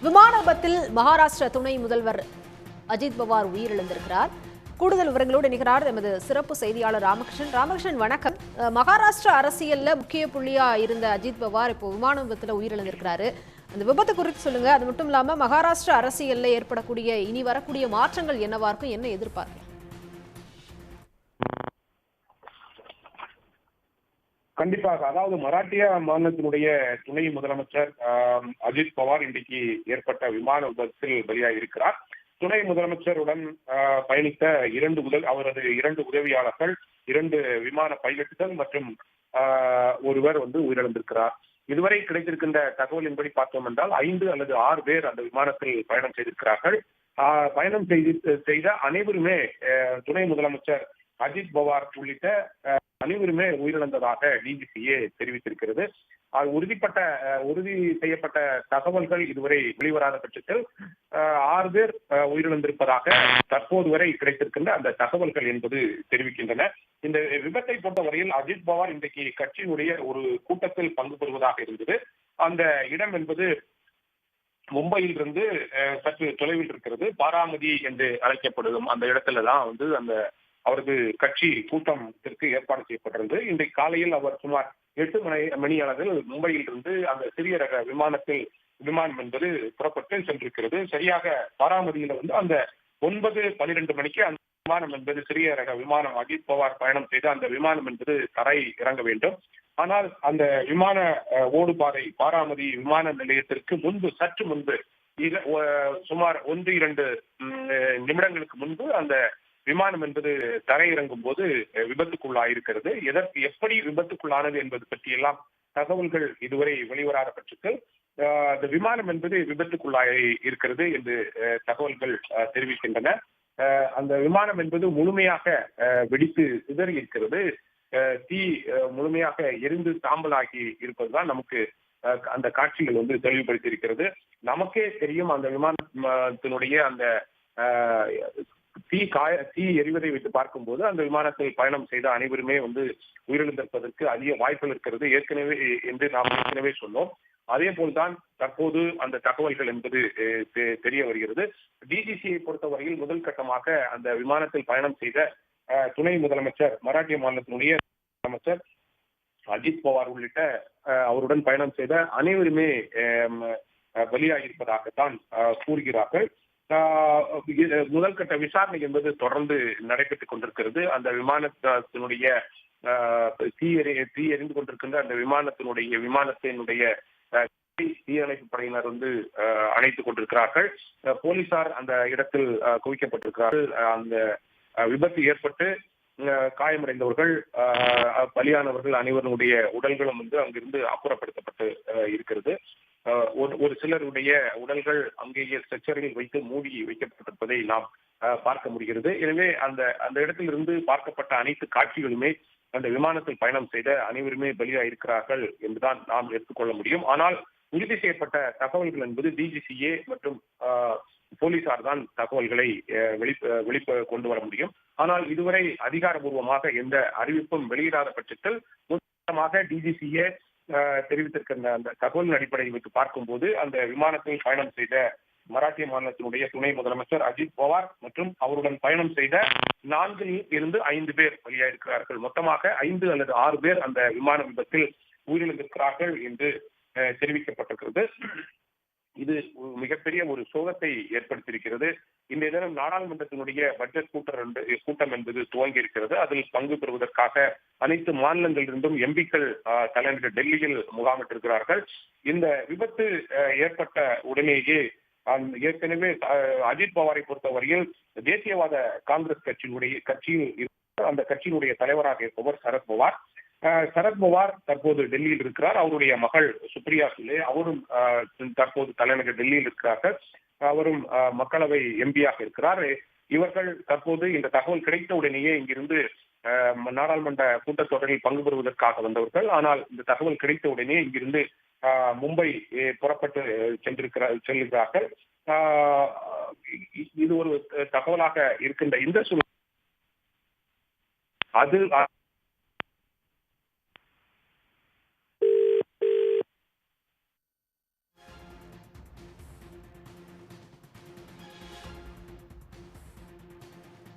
விமான விபத்தில் மகாராஷ்டிர துணை முதல்வர் அஜித் பவார் உயிரிழந்திருக்கிறார். கூடுதல் விவரங்களோடு இணைகிறார் எமது சிறப்பு செய்தியாளர் ராமகிருஷ்ணன். ராமகிருஷ்ணன், வணக்கம். மகாராஷ்டிரா அரசியல்ல முக்கிய புள்ளியா இருந்த அஜித் பவார் இப்போ விமான விபத்துல உயிரிழந்திருக்கிறாரு. அந்த விபத்து குறித்து சொல்லுங்க. அது மட்டும் இல்லாம மகாராஷ்டிரா அரசியல்ல ஏற்படக்கூடிய இனி வரக்கூடிய மாற்றங்கள் என்னவா இருக்கும், என்ன எதிர்பார்க்கலாம்? கண்டிப்பாக. அதாவது மராட்டிய மாநிலத்தினுடைய துணை முதலமைச்சர் அஜித் பவார் இன்றைக்கு ஏற்பட்ட விமான விபத்தில் பலியாயிருக்கிறார். துணை முதலமைச்சருடன் பயணித்த அவரது இரண்டு உதவியாளர்கள், 2 விமான பைலட்டுகள் மற்றும் ஒருவர் உயிரிழந்திருக்கிறார். இதுவரை கிடைத்திருக்கின்ற தகவலின்படி பார்த்தோம் என்றால் 5 அல்லது 6 பேர் அந்த விமானத்தில் பயணம் செய்திருக்கிறார்கள். பயணம் செய்த அனைவருமே துணை முதலமைச்சர் அஜித் பவார் உள்ளிட்ட அனைவருமே உயிரிழந்ததாக டிஜிசிஏ தெரிவித்திருக்கிறது. உறுதி செய்யப்பட்ட தகவல்கள் இதுவரை வெளிவராத பட்சத்தில் 6 பேர் உயிரிழந்திருப்பதாக தற்போது வரை கிடைத்திருக்கின்ற அந்த தகவல்கள் என்பது தெரிவிக்கின்றன. இந்த விபத்தை பொறுத்தவரையில் அஜித் பவார் இன்றைக்கு கட்சியினுடைய ஒரு கூட்டத்தில் பங்கு பெறுவதாக இருந்தது. அந்த இடம் என்பது மும்பையில் இருந்து சற்று தொலைவில் இருக்கிறது. பாராமதி என்று அழைக்கப்படும் அந்த இடத்துல தான் அந்த அவரது கட்சி கூட்டத்திற்கு ஏற்பாடு செய்யப்பட்டிருந்தது. இன்றைக்கு காலையில் அவர் சுமார் 8 மணி அளவில் மும்பையில் இருந்து அந்த சிறிய ரக விமானம் என்பது புறப்பட்டு சென்றிருக்கிறது. சரியாக பாராமதியில அந்த 9:12 மணிக்கு அந்த விமானம் என்பது சிறிய ரக விமானம் அஜித் பவார் பயணம் செய்த அந்த விமானம் என்பது தரை இறங்க வேண்டும். ஆனால் அந்த விமான ஓடுபாதை பாராமதி விமான நிலையத்திற்கு சற்று முன்பு சுமார் 1-2 நிமிடங்களுக்கு முன்பு அந்த விமானம் என்பது தரையிறங்கும் போது விபத்துக்குள்ளாயிருக்கிறது. எப்படி விபத்துக்குள்ளானது என்பது பற்றியெல்லாம் தகவல்கள் இதுவரை வெளிவராத பட்சத்தில் அந்த விமானம் என்பது விபத்துக்குள்ளாய் இருக்கிறது என்று தகவல்கள் தெரிவிக்கின்றன. அந்த விமானம் என்பது முழுமையாக வெடித்து சிதறி இருக்கிறது. தீ முழுமையாக எரிந்து சாம்பலாகி இருப்பதுதான் நமக்கு அந்த காட்சிகள் தெளிவுபடுத்தி இருக்கிறது. நமக்கே தெரியும் அந்த விமானத்தினுடைய அந்த தீ எரிவதை வைத்து பார்க்கும்போது அந்த விமானத்தில் பயணம் செய்த அனைவருமே உயிரிழந்திருப்பதற்கு அதிக வாய்ப்புகள் இருக்கிறது என்று நாம் ஏற்கனவே சொன்னோம். அதே போல்தான் தற்போது அந்த தகவல்கள் என்பது தெரிய வருகிறது. டிஜிசியை பொறுத்தவரையில் முதல் கட்டமாக அந்த விமானத்தில் பயணம் செய்த துணை முதலமைச்சர் மராட்டிய மாநிலத்தினுடைய முதலமைச்சர் அஜித் பவார் உள்ளிட்ட அவருடன் பயணம் செய்த அனைவருமே பலியாகியிருப்பதாகத்தான் கூறுகிறார்கள். முதல் கட்ட விசாரணை என்பது தொடர்ந்து நடைபெற்றுக் கொண்டிருக்கிறது. அந்த விமானத்தினுடைய தீ எரிந்து கொண்டிருக்கின்ற அந்த விமானத்தினுடைய தீயணைப்பு படையினர் அணைத்துக் கொண்டிருக்கிறார்கள். போலீசார் அந்த இடத்தில் குவிக்கப்பட்டிருக்கிறார்கள். அந்த விபத்து ஏற்பட்டு காயமடைந்தவர்கள், பலியானவர்கள் அனைவருடைய உடல்களும் அங்கிருந்து அப்புறப்படுத்தப்பட்டு இருக்கிறது. ஒரு சிலருடைய உடல்கள் அங்கேயே ஸ்ட்ரெச்சரில் வைத்து மூடி வைக்கப்பட்டிருப்பதை நாம் பார்க்க முடிகிறது. எனவே அந்த இடத்திலிருந்து பார்க்கப்பட்ட அனைத்து காட்சிகளுமே அந்த விமானத்தில் பயணம் செய்த அனைவருமே பலியாயிருக்கிறார்கள் என்றுதான் நாம் எடுத்துக்கொள்ள முடியும். ஆனால் உறுதி செய்யப்பட்ட தகவல்கள் என்பது டிஜிசிஏ மற்றும் போலீசார் தான் தகவல்களை வெளிப்ப கொண்டு வர முடியும். ஆனால் இதுவரை அதிகாரபூர்வமாக எந்த அறிவிப்பும் வெளியிடாத பட்சத்தில் மொத்தமாக டிஜிசிஏ தெரிவித்திருக்கின்ற அந்த தகவலின் அடிப்படையில் வைத்து பார்க்கும்போது அந்த விமானத்தில் பயணம் செய்த மராட்டிய மாநிலத்தினுடைய துணை முதலமைச்சர் அஜித் பவார் மற்றும் அவருடன் பயணம் செய்த 4-5 பேர் பலியாயிருக்கிறார்கள். மொத்தமாக 5 அல்லது 6 பேர் அந்த விமான விபத்தில் உயிரிழந்திருக்கிறார்கள் என்று தெரிவிக்கப்பட்டிருக்கிறது. இது மிகப்பெரிய ஒரு சோகத்தை ஏற்படுத்தியிருக்கிறது. இன்றைய தினம் நாடாளுமன்றத்தினுடைய பட்ஜெட் கூட்டம் என்பது துவங்கி இருக்கிறது. அதில் பங்கு பெறுவதற்காக அனைத்து மாநிலங்களிலிருந்தும் எம்பிக்கள் தலைநகர் டெல்லியில் முகாமிட்டிருக்கிறார்கள். இந்த விபத்து ஏற்பட்ட உடனேயே ஏற்கனவே அஜித் பவாரை பொறுத்தவரையில் தேசியவாத காங்கிரஸ் கட்சியில் அந்த கட்சியினுடைய தலைவராக இருப்பவர் சரத்பவார் தற்போது டெல்லியில் இருக்கிறார். அவருடைய மகள் சுப்ரியா சுலே அவரும் தற்போது தலைநகர் டெல்லியில் இருக்கிறார்கள். அவரும் மக்களவை எம்பியாக இருக்கிறார். இவர்கள் தற்போது இந்த தகவல் கிடைத்த உடனேயே இங்கிருந்து நாடாளுமன்ற கூட்டத்தொடரில் பங்கு பெறுவதற்காக வந்தவர்கள். ஆனால் இந்த தகவல் கிடைத்த உடனே இங்கிருந்து மும்பை புறப்பட்டு செல்கிறார்கள். இது ஒரு தகவலாக இருக்கின்ற இந்த சூழல்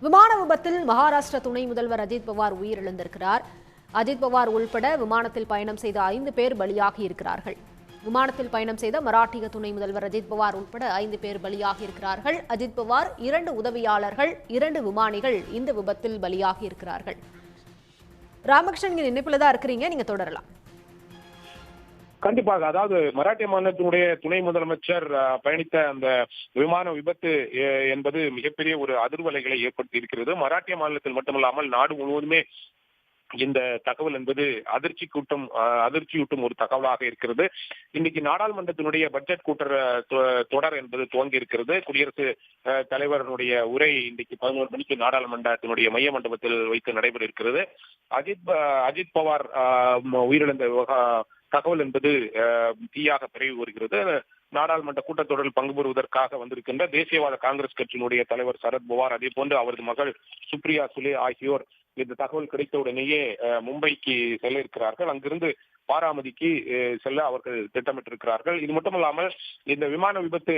விமான விபத்தில் மகாராஷ்டிரா துணை முதல்வர் அஜித் பவார் உயிரிழந்திருக்கிறார். அஜித் பவார் உள்பட விமானத்தில் பயணம் செய்த 5 பேர் பலியாகி இருக்கிறார்கள். விமானத்தில் பயணம் செய்த மராட்டிய துணை முதல்வர் அஜித் பவார் உள்பட 5 பேர் பலியாகி இருக்கிறார்கள். அஜித் பவார் 2 உதவியாளர்கள் 2 விமானிகள் இந்த விபத்தில் பலியாகி இருக்கிறார்கள். ராமகிருஷ்ணன், நீங்க இணைப்புல தான் இருக்கிறீங்க, நீங்க தொடரலாம். கண்டிப்பாக. அதாவது மராட்டிய மாநிலத்தினுடைய துணை முதலமைச்சர் பயணித்த அந்த விமான விபத்து என்பது மிகப்பெரிய ஒரு அதிர்வலைகளை ஏற்படுத்தி இருக்கிறது. மராட்டிய மாநிலத்தில் மட்டுமல்லாமல் நாடு முழுவதுமே இந்த தகவல் என்பது அதிர்ச்சியூட்டும் ஒரு தகவலாக இருக்கிறது. இன்னைக்கு நாடாளுமன்றத்தினுடைய பட்ஜெட் தொடர் என்பது துவங்கி இருக்கிறது. குடியரசு தலைவருடைய உரை இன்றைக்கு 11 மணிக்கு நாடாளுமன்றத்தினுடைய மைய மண்டபத்தில் வைத்து நடைபெற இருக்கிறது. அஜித் பவார் உயிரிழந்த தகவல் என்பது தீயாக பரவி வருகிறது. நாடாளுமன்ற கூட்டத்தொடரில் பங்கு பெறுவதற்காக வந்திருக்கின்ற தேசியவாத காங்கிரஸ் கட்சியினுடைய தலைவர் சரத் பவார், அதே போன்று அவரது மகள் சுப்ரியா சுலே ஆகியோர் இந்த தகவல் கிடைத்தவுடனேயே மும்பைக்கு செல்ல இருக்கிறார்கள். அங்கிருந்து பாராமதிக்கு செல்ல அவர்கள் திட்டமிட்டிருக்கிறார்கள். இது மட்டுமல்லாமல் இந்த விமான விபத்து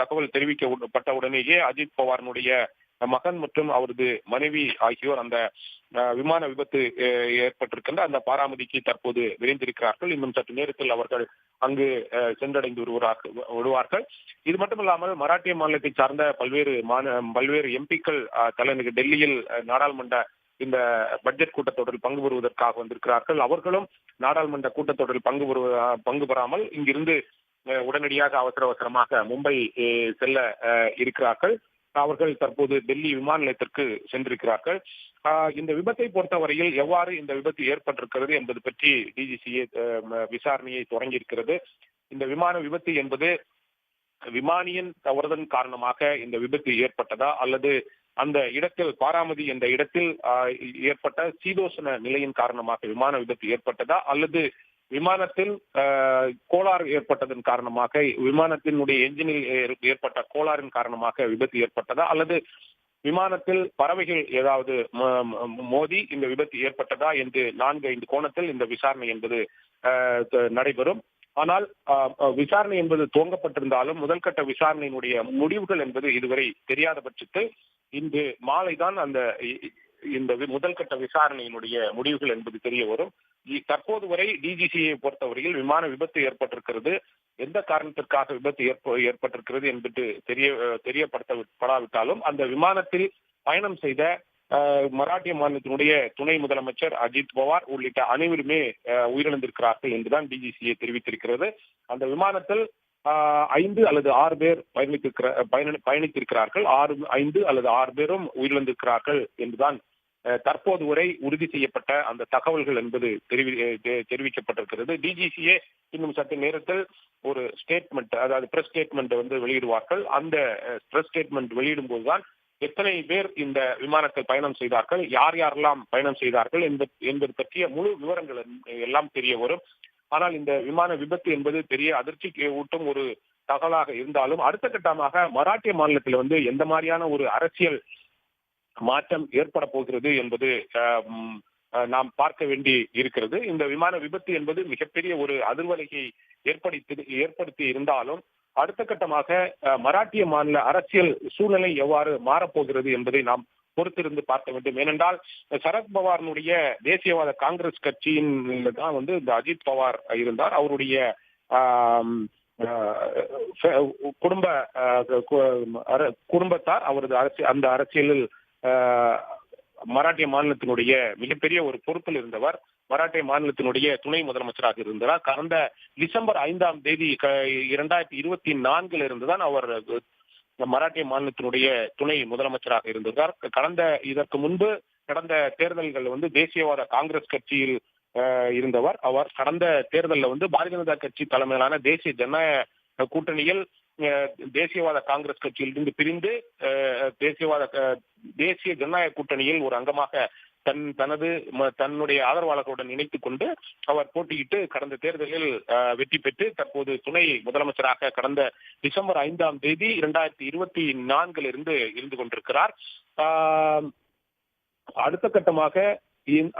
தகவல் தெரிவிக்கப்பட்ட உடனேயே அஜித் பவாரினுடைய மகன் மற்றும் அவரது மனைவி ஆகியோர் அந்த விமான விபத்து ஏற்பட்டிருக்கின்ற அந்த பாராமதிக்கு தற்போது விரைந்திருக்கிறார்கள். இன்னும் சற்று நேரத்தில் அவர்கள் அங்கு சென்றடைந்து விடுவார்கள். இது மட்டுமில்லாமல் மராட்டிய மாநிலத்தை சார்ந்த பல்வேறு எம்பிக்கள் தலைநகர் டெல்லியில் நாடாளுமன்ற இந்த பட்ஜெட் கூட்டத்தொடரில் பங்கு பெறுவதற்காக வந்திருக்கிறார்கள். அவர்களும் நாடாளுமன்ற கூட்டத்தொடரில் பங்கு பெறாமல் இங்கிருந்து உடனடியாக அவசரமாக மும்பை செல்ல இருக்கிறார்கள். அவர்கள் தற்போது டெல்லி விமான நிலையத்திற்கு சென்றிருக்கிறார்கள். இந்த விபத்தை பொறுத்தவரையில் எவ்வாறு இந்த விபத்து ஏற்பட்டிருக்கிறது என்பது பற்றி டிஜிசிஏ விசாரணையை தொடங்கி இருக்கிறது. இந்த விமான விபத்து என்பது விமானியின் தவறுதன் காரணமாக இந்த விபத்து ஏற்பட்டதா, அல்லது அந்த இடத்தில் பாராமதி என்ற இடத்தில் ஏற்பட்ட சீதோஷண நிலையின் காரணமாக விமான விபத்து ஏற்பட்டதா, அல்லது விமானத்தில் கோளாறு ஏற்பட்டதன் காரணமாக விமானத்தினுடைய என்ஜினில் ஏற்பட்ட கோளாறின் காரணமாக விபத்து ஏற்பட்டதா, அல்லது விமானத்தில் பறவைகள் ஏதாவது மோதி இந்த விபத்து ஏற்பட்டதா என்று 4-5 கோணத்தில் இந்த விசாரணை என்பது நடைபெறும். ஆனால் விசாரணை என்பது துவங்கப்பட்டிருந்தாலும் முதல்கட்ட விசாரணையினுடைய முடிவுகள் என்பது இதுவரை தெரியாத பட்சத்தில் இன்று மாலைதான் இந்த முதல்கட்ட விசாரணையினுடைய முடிவுகள் என்பது தெரிய வரும். தற்போது வரை டிஜிசியை பொறுத்தவரையில் விமான விபத்து ஏற்பட்டிருக்கிறது, எந்த காரணத்திற்காக விபத்து ஏற்பட்டிருக்கிறது என்பது தெரியப்படுத்தப்படாவிட்டாலும் அந்த விமானத்தில் பயணம் செய்த மராட்டிய மாநிலத்தினுடைய துணை முதலமைச்சர் அஜித் பவார் உள்ளிட்ட அனைவருமே உயிரிழந்திருக்கிறார்கள் என்றுதான் டிஜிசிஏ தெரிவித்திருக்கிறது. அந்த விமானத்தில் 5 அல்லது 6 பேர் பயணித்திருக்கிறார்கள். 5 அல்லது 6 பேரும் உயிரிழந்திருக்கிறார்கள் என்றுதான் தற்போது வரை உறுதி செய்யப்பட்ட அந்த தகவல்கள் என்பது தெரிவிக்கப்பட்டிருக்கிறது. டிஜிசிஏ இன்னும் சற்று நேரத்தில் ஒரு ஸ்டேட்மெண்ட், அதாவது பிரஸ் ஸ்டேட்மெண்ட் வெளியிடுவார்கள். அந்த பிரஸ் ஸ்டேட்மெண்ட் வெளியிடும் போதுதான் எத்தனை பேர் இந்த விமானத்தில் பயணம் செய்தார்கள், யாரெல்லாம் பயணம் செய்தார்கள் என்பது பற்றிய முழு விவரங்கள் எல்லாம் தெரிய வரும். ஆனால் இந்த விமான விபத்து என்பது பெரிய அதிர்ச்சிக்கு ஊட்டும் ஒரு தகவலாக இருந்தாலும் அடுத்த கட்டமாக மராட்டிய மாநிலத்தில் எந்த மாதிரியான ஒரு அரசியல் மாற்றம் ஏற்பட போகிறது என்பது நாம் பார்க்க வேண்டி இருக்கிறது. இந்த விமான விபத்து என்பது மிகப்பெரிய ஒரு அதிர்வலையை ஏற்படுத்தி இருந்தாலும் அடுத்த கட்டமாக மராட்டிய மாநில அரசியல் சூழ்நிலை எவ்வாறு மாறப்போகிறது என்பதை நாம் பொறுத்திருந்து பார்க்க வேண்டும். ஏனென்றால் சரத் பவாரினுடைய தேசியவாத காங்கிரஸ் கட்சியின் தான் இந்த அஜித் பவார் இருந்தார். அவருடைய குடும்பத்தார் அவரது அந்த அரசியலில் மராட்டிய மாநிலத்தினுடைய மிகப்பெரிய ஒரு பொறுப்பில் இருந்தவர். மராட்டிய மாநிலத்தினுடைய துணை முதலமைச்சராக இருந்தார். கடந்த டிசம்பர் 5ஆம் தேதி 2024 இருந்துதான் அவர் மராட்டிய மாநிலத்தினுடைய துணை முதலமைச்சராக இருந்தார். இதற்கு முன்பு கடந்த தேர்தல்கள் தேசியவாத காங்கிரஸ் கட்சியில் இருந்தவர். அவர் கடந்த தேர்தலில் பாரதிய ஜனதா கட்சி தலைமையிலான தேசிய ஜனநாயக கூட்டணியில் தேசியவாத காங்கிரஸ் கட்சியிலிருந்து பிரிந்து தேசிய ஜனநாயக கூட்டணியில் ஒரு அங்கமாக தன்னுடைய ஆதரவாளர்களுடன் இணைத்துக் கொண்டு அவர் போட்டியிட்டு கடந்த தேர்தலில் வெற்றி பெற்று தற்போது துணை முதலமைச்சராக கடந்த டிசம்பர் 5ஆம் தேதி 2024 இருந்து கொண்டிருக்கிறார். அடுத்த கட்டமாக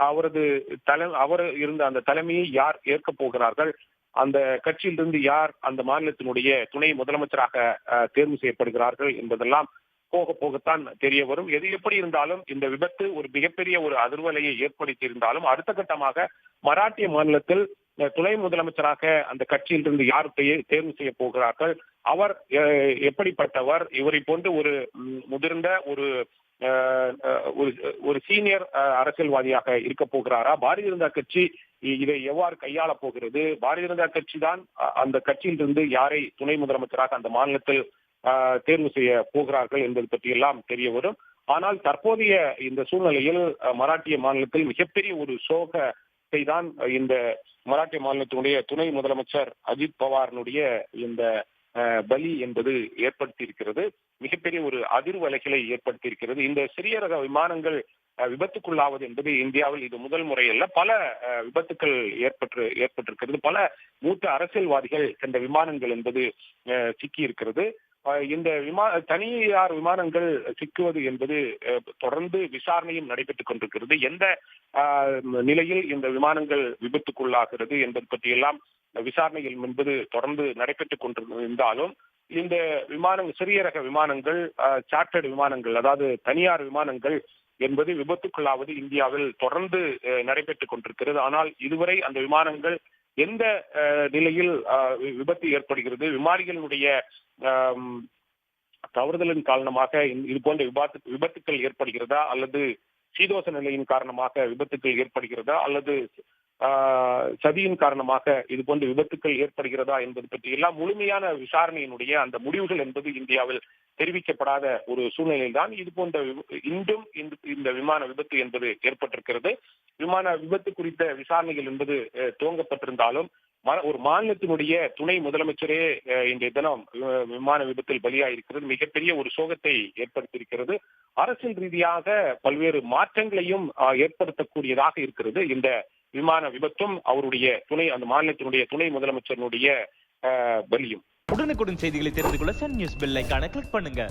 அவர் இருந்த அந்த தலைமையை யார் ஏற்கப் போகிறார்கள், அந்த கட்சியிலிருந்து யார் அந்த மாநிலத்தினுடைய துணை முதலமைச்சராக தேர்வு செய்யப்படுகிறார்கள் என்பதெல்லாம் போக போகத்தான் தெரிய வரும். எது எப்படி இருந்தாலும் இந்த விபத்து ஒரு மிகப்பெரிய ஒரு அதிர்வலையை ஏற்படுத்தி இருந்தாலும் அடுத்த கட்டமாக மராட்டிய மாநிலத்தில் துணை முதலமைச்சராக அந்த கட்சியிலிருந்து யார் தேர்வு செய்ய போகிறார்கள், அவர் எப்படிப்பட்டவர், இவரை போன்று ஒரு முதிர்ந்த ஒரு சீனியர் அரசியல்வாதியாக இருக்க போகிறாரா, பாரதிய ஜனதா கட்சி இதை எவ்வாறு கையாள போகிறது, பாரதிய ஜனதா கட்சி தான் அந்த கட்சியிலிருந்து யாரை துணை முதலமைச்சராக அந்த மாநிலத்தில் தேர்வு செய்ய போகிறார்கள் என்பது பற்றி எல்லாம் தெரிய வரும். ஆனால் தற்போதைய இந்த சூழ்நிலையில் மராட்டிய மாநிலத்தில் மிகப்பெரிய ஒரு சோகத்தை தான் இந்த மராட்டிய மாநிலத்தினுடைய துணை முதலமைச்சர் அஜித் பவாரினுடைய இந்த பலி என்பது ஏற்படுத்தி இருக்கிறது. மிகப்பெரிய ஒரு அதிர்வலைகளை ஏற்படுத்தி இருக்கிறது. இந்த சிறிய ரக விமானங்கள் விபத்துக்குள்ளாவது என்பது இந்தியாவில் இது முதல் முறை அல்ல. பல விபத்துக்கள் ஏற்பட்டிருக்கிறது. பல மூத்த அரசியல்வாதிகள் இந்த விமானங்கள் என்பது சிக்கி இருக்கிறது. இந்த தனியார் விமானங்கள் சிக்குவது என்பது தொடர்ந்து விசாரணையும் நடைபெற்றுக் கொண்டிருக்கிறது. எந்த நிலையில் இந்த விமானங்கள் விபத்துக்குள்ளாகிறது என்பது பற்றியெல்லாம் விசாரணைகள் என்பது தொடர்ந்து நடைபெற்றுக் கொண்டிருந்தாலும் இந்த சிறிய ரக விமானங்கள், சார்ட்டர்டு விமானங்கள், அதாவது தனியார் விமானங்கள் என்பது விபத்துக்குள்ளாவது இந்தியாவில் தொடர்ந்து நடைபெற்றுக் கொண்டிருக்கிறது. ஆனால் இதுவரை அந்த விமானங்கள் எந்த நிலையில் விபத்து ஏற்படுகிறது, விமானிகளுடைய தவறுதலின் காரணமாக இது போன்ற விபத்துக்கள் ஏற்படுகிறதா, அல்லது சீதோஷ நிலையின் காரணமாக விபத்துக்கள் ஏற்படுகிறதா, அல்லது சதியின் காரணமாக இது போன்ற விபத்துக்கள் ஏற்படுகிறதா என்பது பற்றி எல்லாம் முழுமையான விசாரணையினுடைய அந்த முடிவுகள் என்பது இந்தியாவில் தெரிவிக்கப்படாத ஒரு சூழ்நிலையில் தான் இது போன்ற இன்றும் இந்த விமான விபத்து என்பது ஏற்பட்டிருக்கிறது. விமான விபத்து குறித்த விசாரணைகள் என்பது துவங்கப்பட்டிருந்தாலும் ஒரு மாநிலத்தினுடைய துணை முதலமைச்சரே இன்றைய தினம் விமான விபத்தில் பலியாயிருக்கிறது. மிகப்பெரிய ஒரு சோகத்தை ஏற்படுத்தியிருக்கிறது. அரசியல் ரீதியாக பல்வேறு மாற்றங்களையும் ஏற்படுத்தக்கூடியதாக இருக்கிறது இந்த விமான விபத்தும் அவருடைய அந்த மாநிலத்தினுடைய துணை முதலமைச்சருடைய பலியும். உடனுக்குடன் செய்திகளை தெரிந்து கொள்ள சன் நியூஸ் பெல் ஐகானை கிளிக் பண்ணுங்க.